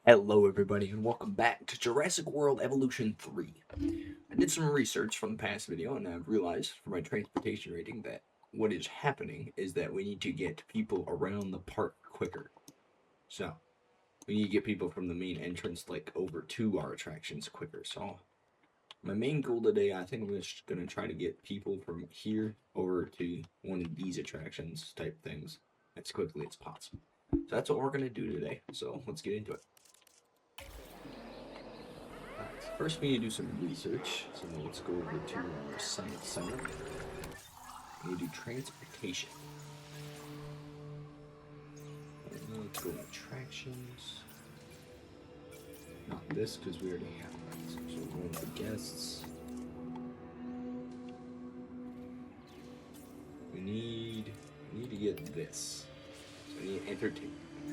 Hello, everybody, and welcome back to Jurassic World Evolution 3. I did some research from the past video, and I've realized for my transportation rating that what is happening is that we need to get people around the park quicker. So, we need to get people from the main entrance, like, over to our attractions quicker. So, my main goal today, I think I'm just going to try to get people from here over to one of these attractions type things as quickly as possible. So that's what we're going to do today. So, let's get into it. First, we need to do some research. So let's go over to our science center. We need to do transportation. Let's go to attractions. Not this, because we already have that. So we're going for guests. We need to get this. So we need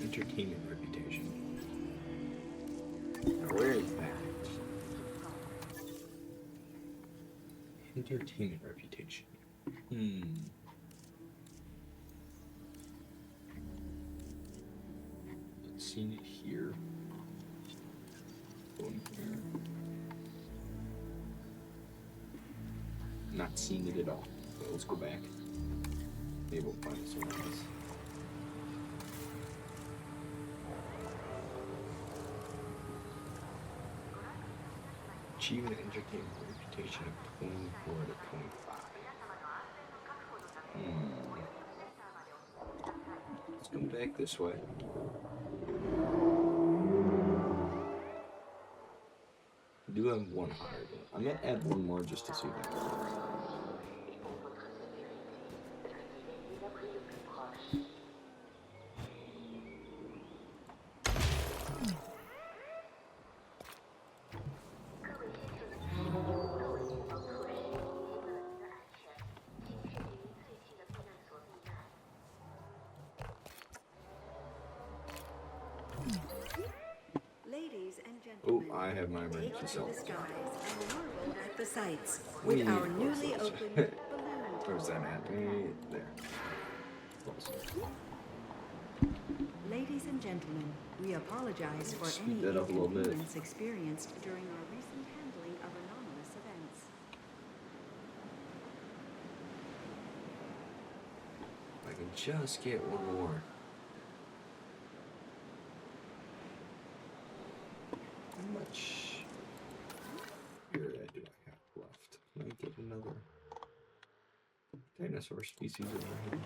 entertainment reputation. Now, where is that? Entertainment reputation. Let's see it here. Going here. Not seeing it at all. So let's go back. Maybe we'll find it somewhere else. Achieve an entertainment reputation of 24 to 25. Let's come back this way. I do have 100. I might add one more just to see that. Oh, I have my emergency cell. At the sites with our newly opened balloon. Where's that at? There. Ladies and gentlemen, we apologize for any Speed that up a little bit. inconvenience experienced during our recent handling of anomalous events. I can just get one more. How much here do I have left? Can I get another dinosaur species in my hand?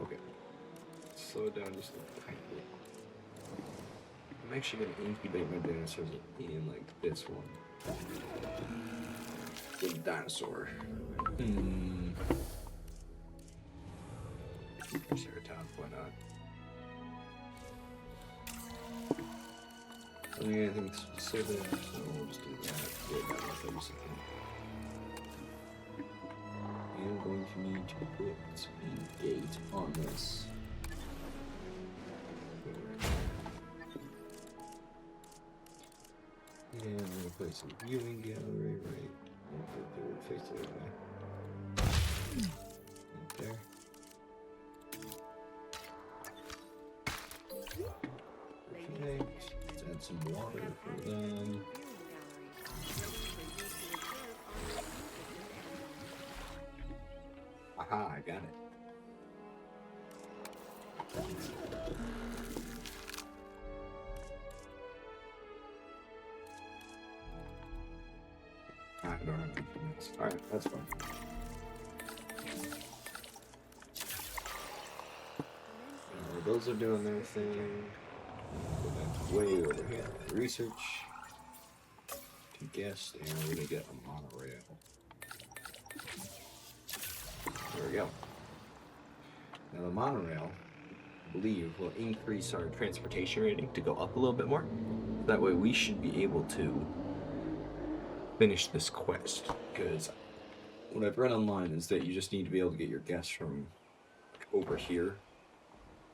Okay. Slow it down just a tiny bit. I'm actually going to incubate my dinosaurs in like this one. With a dinosaur. Triceratops, why not? I don't need anything specific, so we'll just do that. Yeah, that was 30 seconds. I'm going to need to put speed gate on this. And I'm going to place a viewing gallery right face the other way. Right there. Okay, let's add some water for them. Aha, I got it. I don't have anything else. Alright, that's fine. Those are doing their thing. Go back way over here. Research. To guest, and we're gonna get a monorail. go. Now the monorail, I believe, will increase our transportation rating to go up a little bit more. That way we should be able to finish this quest. Because what I've read online is that you just need to be able to get your guests from like, over here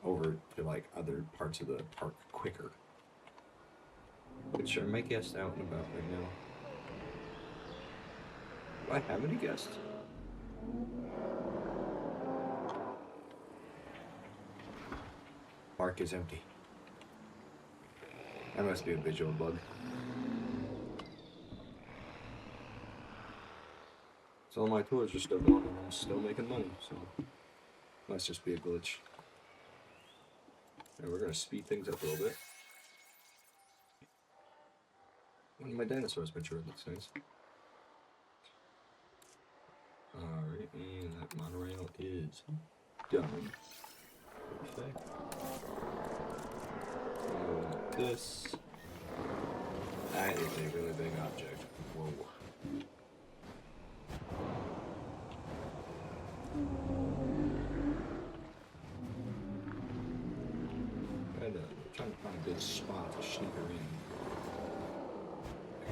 over to like other parts of the park quicker. Which are my guests out and about right now? Do I have any guests? Park is empty. That must be a visual bug. So all my tours are still going and I'm still making money, so must just be a glitch. And we're gonna speed things up a little bit. One of my dinosaurs matured, looks nice. Alright, and that monorail is done. Perfect. This. That is a really big object. Whoa. Trying to find a good spot to sneak her in.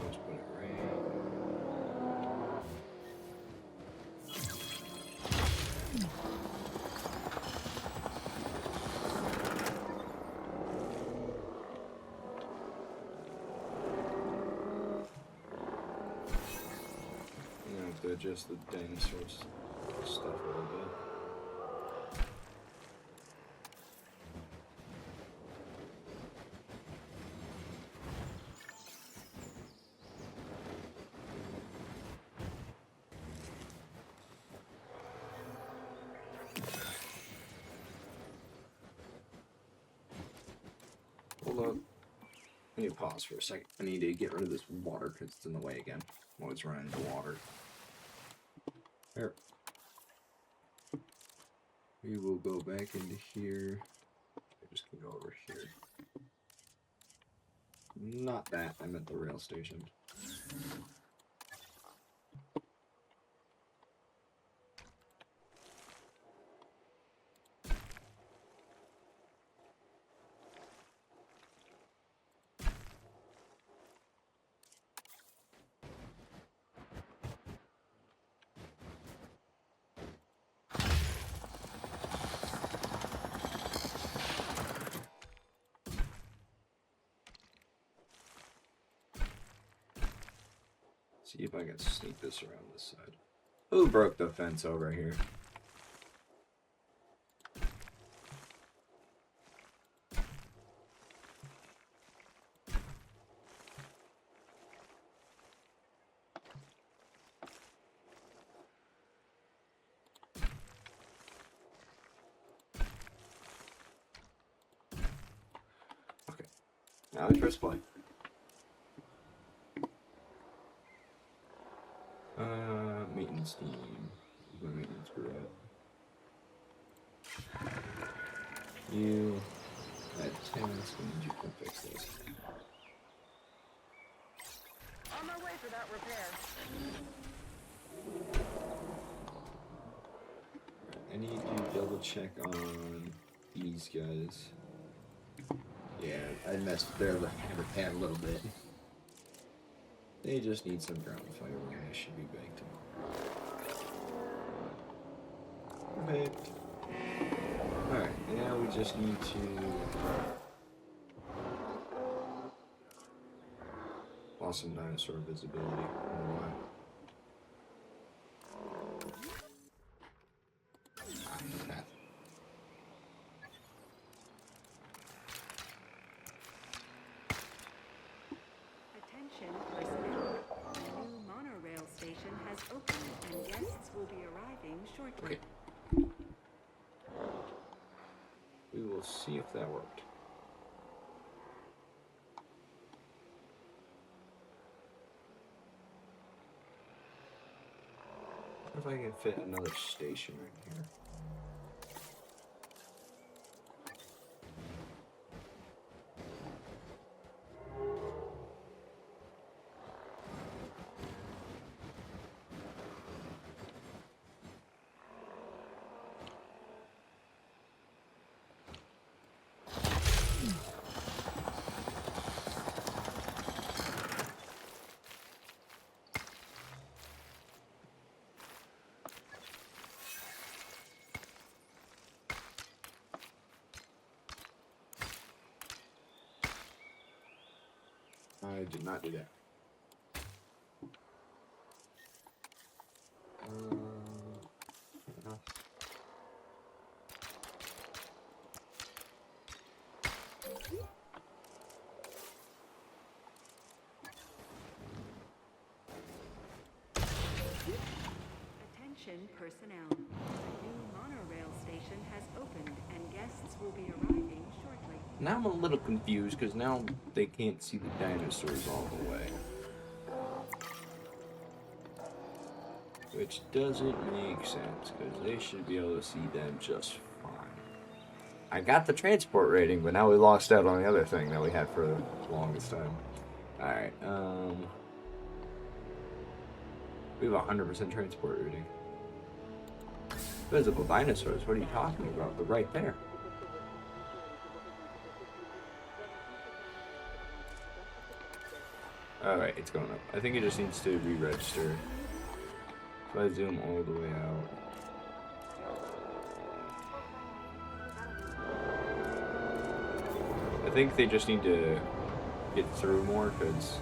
Let's put it right. I'm gonna have to adjust the dinosaur stuff a little bit. Hold on. I need to pause for a second. I need to get rid of this water because it's in the way again. I'm always running into water. There. We will go back into here. I just can go over here. Not that. I meant the rail station. See if I can sneak this around this side. Who broke the fence over here? Okay. Now I press play. Maintenance team. Where's my maintenance crew at? You at 10 minutes, we need you to fix this. On my way for that repair. I need to double check on these guys. Yeah, I messed with their hammer pad a little bit. They just need some ground fiber and they should be baked tomorrow. Perfect. Alright, now we just need to lost some dinosaur visibility. I don't know why. Path. Attention personnel. The new monorail station has opened and guests will be arriving shortly. Okay. We will see if that worked. I wonder if I can fit another station right here. I did not do that. No. Attention personnel. A new monorail station has opened and guests will be arriving shortly. Now I'm a little confused because now they can't see the dinosaurs all the way. Which doesn't make sense because they should be able to see them just fine. I got the transport rating, but now we lost out on the other thing that we had for the longest time. Alright, we have 100% transport rating. Physical dinosaurs, what are you talking about? They're right there. Alright, it's going up. I think it just needs to re-register. So I zoom all the way out. I think they just need to get through more, because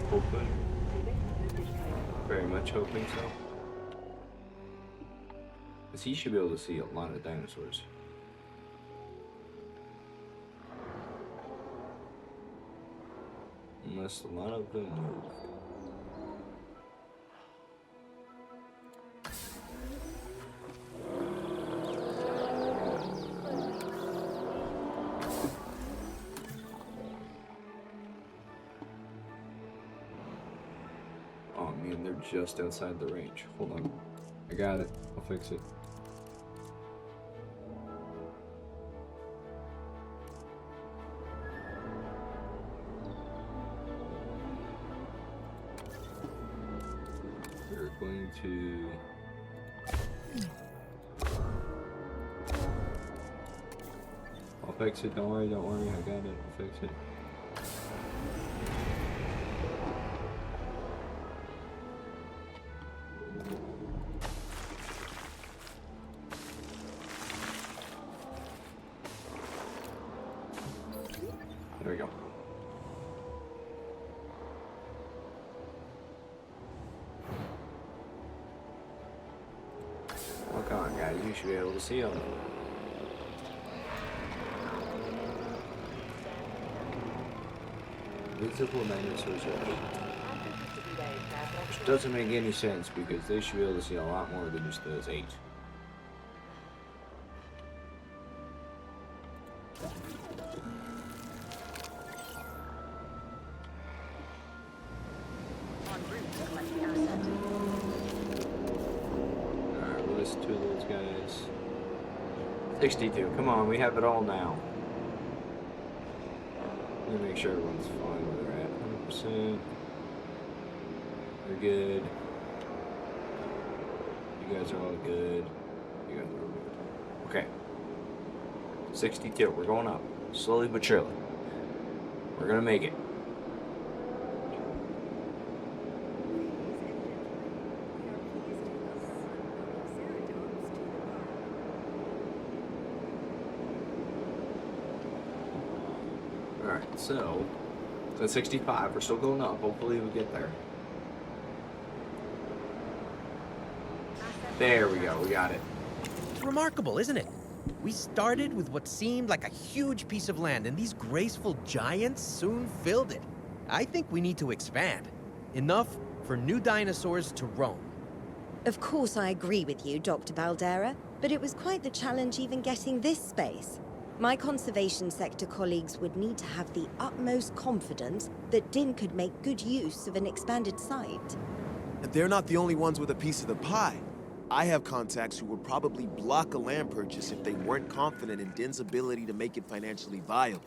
hoping, very much hoping so. Because he should be able to see a lot of dinosaurs. Unless a lot of them move. Oh man, they're just outside the range. Hold on. I got it. I'll fix it. We're going to... I'll fix it. Don't worry, don't worry. I got it. I'll fix it. There we go. Well, come on, guys. You should be able to see them. Visible dinosaurs are 8. Which doesn't make any sense because they should be able to see a lot more than just those 8. Alright, we'll listen to those guys. 62. Come on, we have it all now. Let me make sure everyone's fine where they're at. 100%. They're good. You guys are all good. You guys are all good. Okay. 62. We're going up. Slowly but surely. We're gonna make it. Alright, so at 65, we're still going up. Hopefully we get there. There we go, we got it. It's remarkable, isn't it? We started with what seemed like a huge piece of land, and these graceful giants soon filled it. I think we need to expand. Enough for new dinosaurs to roam. Of course I agree with you, Dr. Baldera, but it was quite the challenge even getting this space. My conservation sector colleagues would need to have the utmost confidence that DIN could make good use of an expanded site. And they're not the only ones with a piece of the pie. I have contacts who would probably block a land purchase if they weren't confident in DIN's ability to make it financially viable.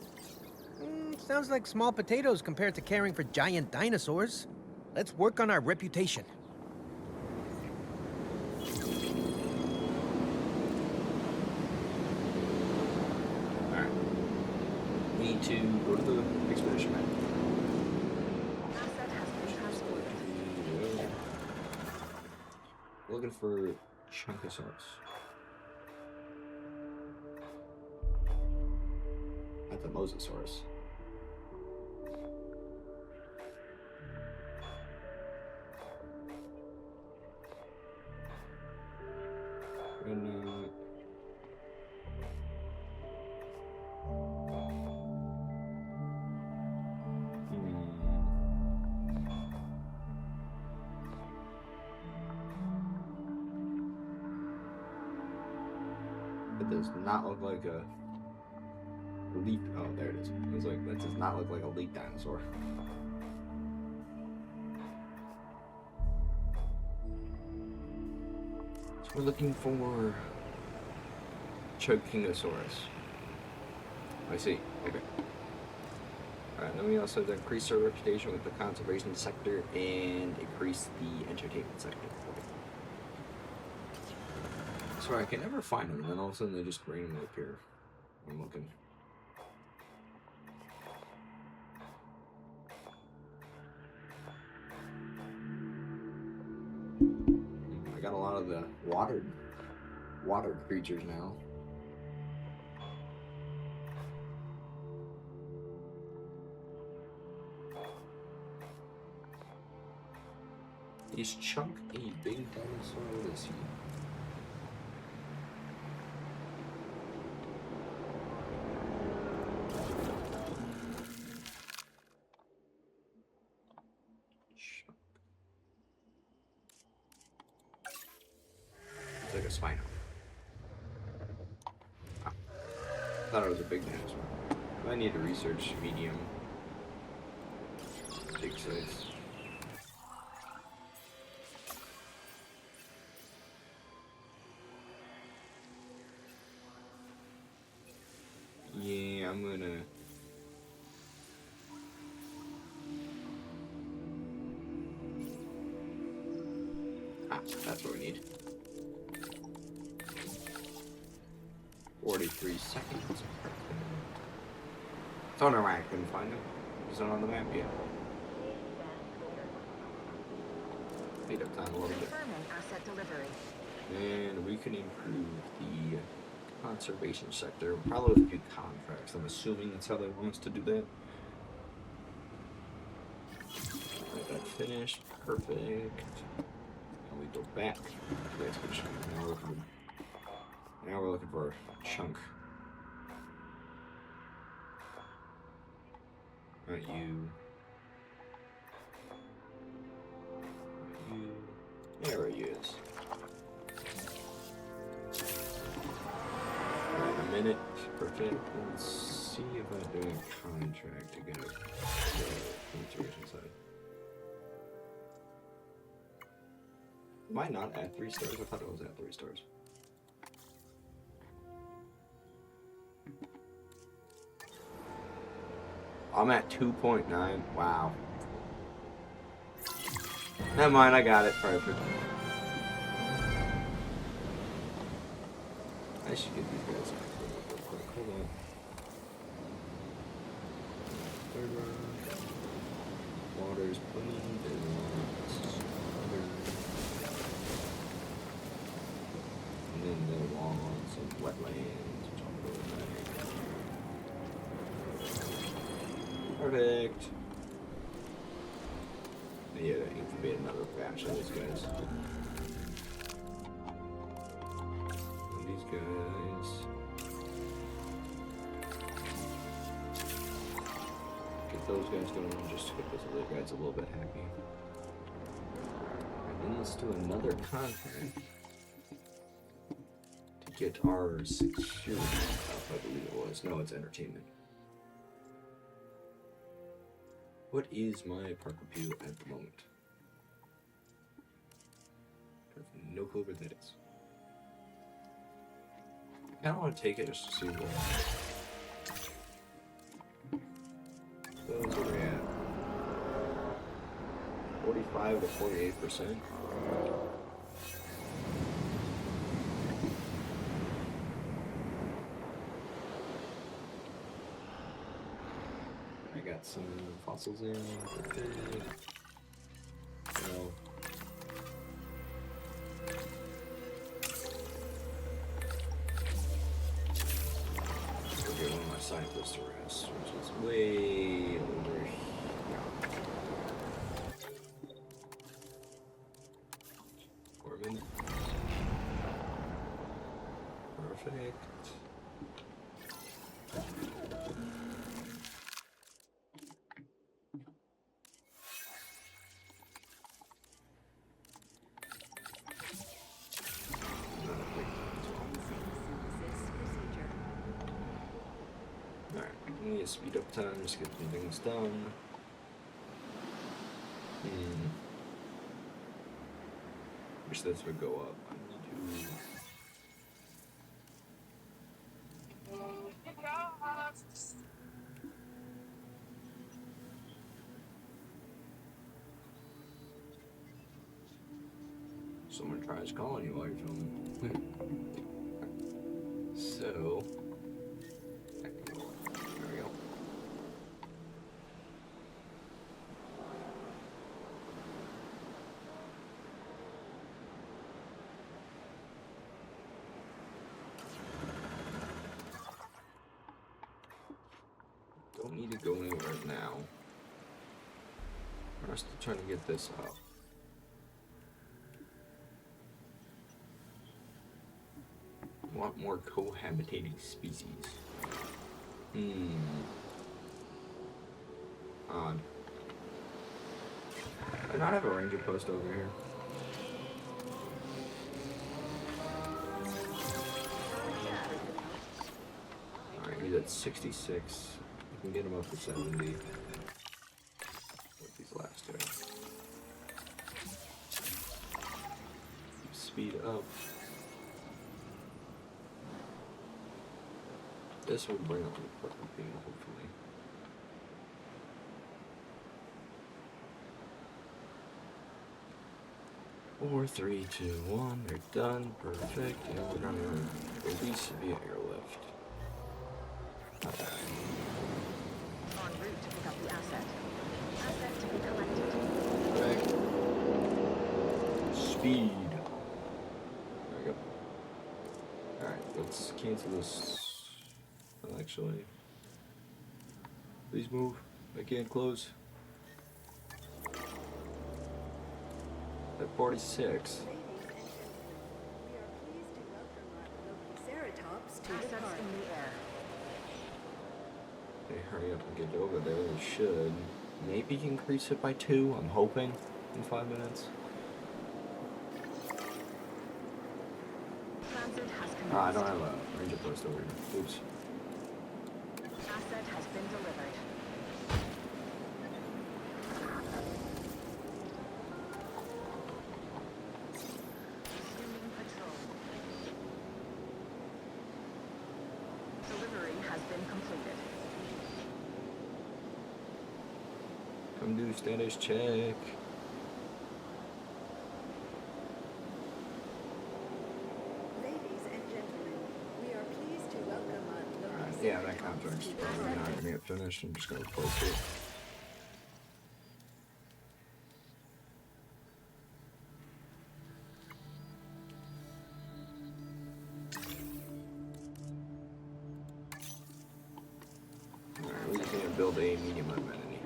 Sounds like small potatoes compared to caring for giant dinosaurs. Let's work on our reputation. Alright. We need to go to the expedition map. Asset has been transported. Looking for Chunkosaurus. At the the Mosasaurus. And, It does not look like a leaf. Oh, there it is. I was like, that does not look like a leaf dinosaur. So we're looking for Chokinosaurus. I see. Okay. Alright, then we also have to increase our reputation with the conservation sector and increase the entertainment sector. Okay. Sorry, I can never find them, and then all of a sudden they just randomly appear. I'm looking. I got a lot of the water creatures now. Is Chunk a big dinosaur? What is he? It's like a spino. Ah, I thought it was a big dinosaur. I need to research medium, big size. Yeah, I'm gonna. Ah, that's what we need. 43 seconds. I don't know why I couldn't find him. He's not on the map yet. Speed up time a little bit. Confirming asset delivery. And we can improve the conservation sector. Probably with a few contracts. I'm assuming that's how they want us to do that. Get that finished. Perfect. And we go back to the expedition. Now we're looking for Chunk. Not you. Not you. There he is. Alright, a minute. Perfect. Let's see if I'm doing a contract to get a conservation side. Am I not at 3 stars? I thought it was at 3 stars. I'm at 2.9. Wow. Never mind, I got it. Perfect. I should get these guys real quick. Hold on. Third round. Water's plenty. And then they're long on some wetlands, which I'll go with that. Perfect. Yeah, incubate another batch of these guys. And these guys. Get those guys going just to get those other guys a little bit happy. And then let's do another contract to get our security stuff, I believe it was. No, it's entertainment. What is my park appeal at the moment? I have no clue what that is. I kind of want to take it just to see what. Those are we at? 45 to 48%. I got some fossils in. No. Get one of my side Ankylosaurus, which is way over here. Gorman. Perfect. Alright, we need to speed up time, just get some things done. Wish this would go up. I need to... Someone tries calling you while you're filming. So... There we go. Don't need to go anywhere now. We're still trying to get this up. Want more cohabitating species. Odd. I not have a ranger post over here. Alright, he's at 66. We can get him up to 70. With these last two. Speed up. This will bring up the perfect beam, hopefully. Four, three, two, one. They're done. Perfect. And we're gonna release via airlift. Not bad. En route to pick up the asset. Asset to be collected. Perfect. Speed. There we go. Alright, let's cancel this. Actually, please move. I can't close. At 46. Ladies and gentlemen, we are pleased to welcome our Triceratops to the Assets park. in the air. They hurry up and get over there. They should. Maybe increase it by 2. I'm hoping in 5 minutes. Transit has commenced. I don't have a ranger post over here. Oops. Asset has been delivered. Resuming patrol. Delivery has been completed. Come do status check. Ladies and gentlemen, we are pleased to welcome our Yeah, that contract's probably not gonna get finished. I'm just gonna post it. Alright, we're just gonna build a medium amenity.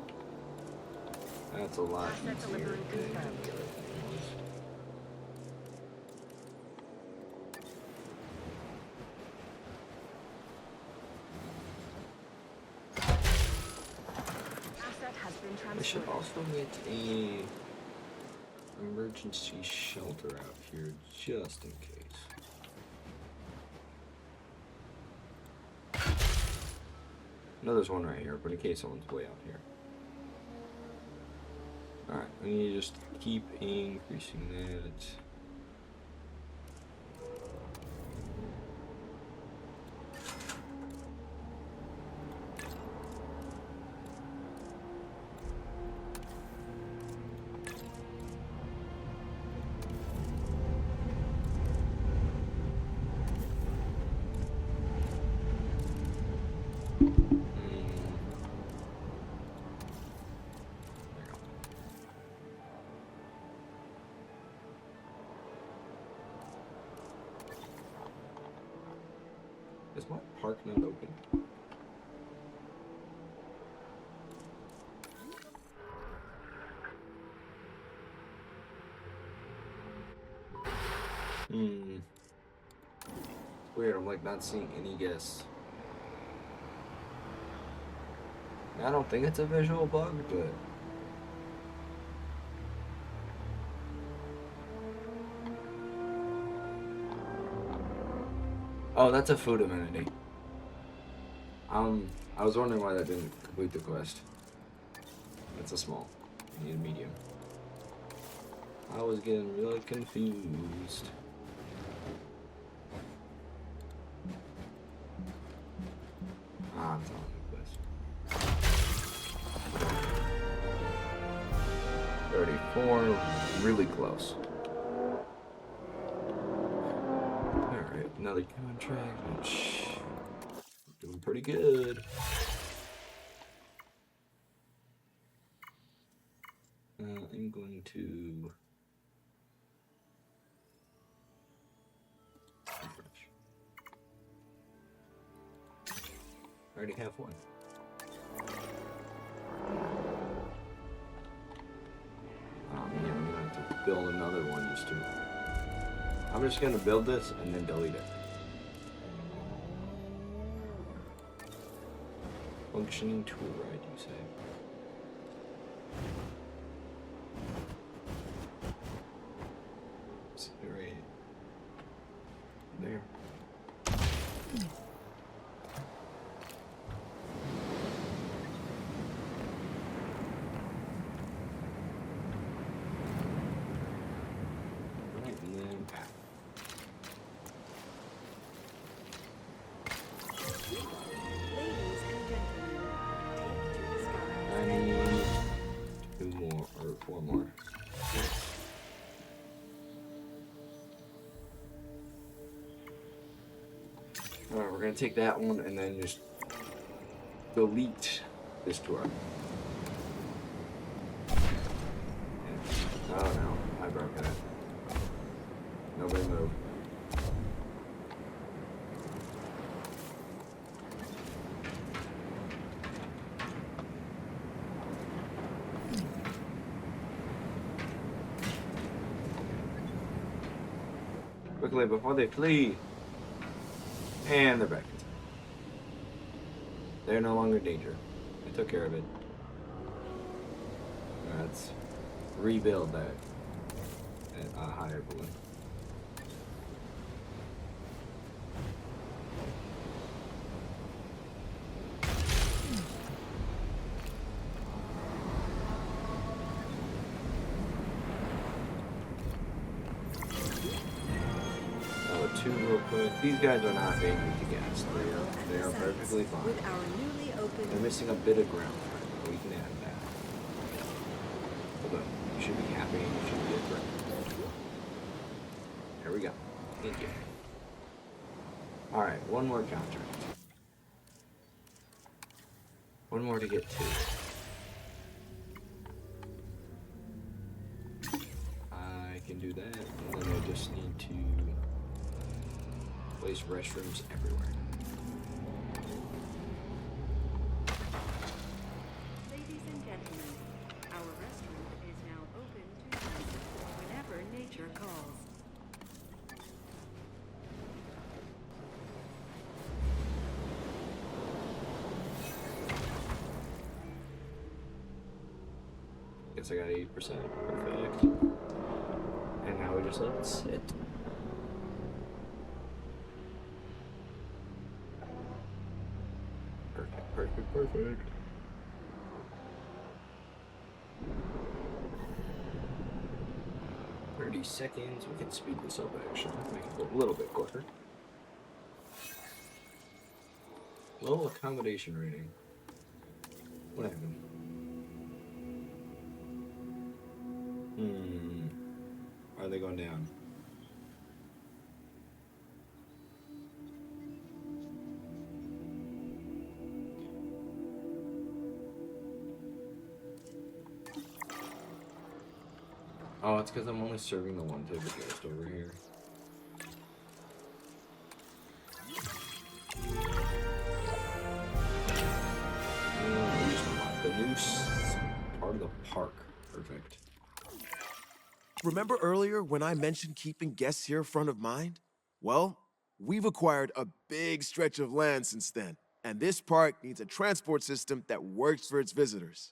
That's a lot Asset easier delivery than the confirmed. other thing was. Asset has been I should transferred. also get a emergency shelter out here just in case. I know there's one right here, but in case someone's way out here. Alright, we need to just keep increasing that. Is my park not open? Hmm. Weird, I'm like not seeing any guests. I don't think it's a visual bug, but oh, that's a food amenity. I was wondering why that didn't complete the quest. That's a small. You need a medium. I was getting really confused. Ah, it's on the quest. 34, really close. Alright, another contract, which doing pretty good. I'm going to refresh. I already have one. Yeah, I'm gonna have to build another one just to. I'm just gonna build this and then delete it. Functioning tool, right? You say. Right there. Right, and then path. Ladies and gentlemen, take to the skies. I need 2 more or 4 more. Alright, we're gonna take that one and then just delete this tour. Oh no, I broke that. Nobody move. Quickly before they flee. And they're back. They're no longer in danger. I took care of it. Let's rebuild that at a higher balloon. Two real quick. These guys are not angry to gas. They are perfectly fine. With our newly opened They're missing a bit of ground, but we can add that. Hold on. You should be happy. You should be great. There we go. Thank you. Alright, one more contract. One more to get to. I can do that, and then I just need to place restrooms everywhere. Ladies and gentlemen, our restroom is now open to use whenever nature calls. Guess I got 80%. Perfect. And now we just let it sit. Perfect. 30 seconds. We can speed this up actually. Make it go a little bit quicker. Low accommodation rating. What happened? Why are they going down? Oh, it's because I'm only serving the one type of guest over here. The new part of the park. Perfect. Remember earlier when I mentioned keeping guests here front of mind? Well, we've acquired a big stretch of land since then, and this park needs a transport system that works for its visitors.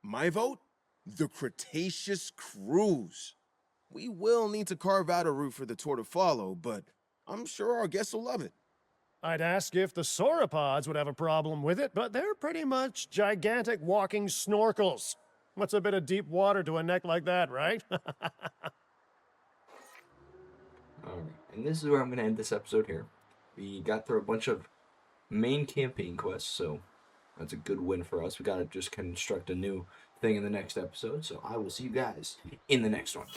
My vote? The Cretaceous Cruise. We will need to carve out a route for the tour to follow, but I'm sure our guests will love it. I'd ask if the sauropods would have a problem with it, but they're pretty much gigantic walking snorkels. What's a bit of deep water to a neck like that, right? Alright, and this is where I'm going to end this episode here. We got through a bunch of main campaign quests, so that's a good win for us. We got to just construct a new thing in the next episode, so I will see you guys in the next one.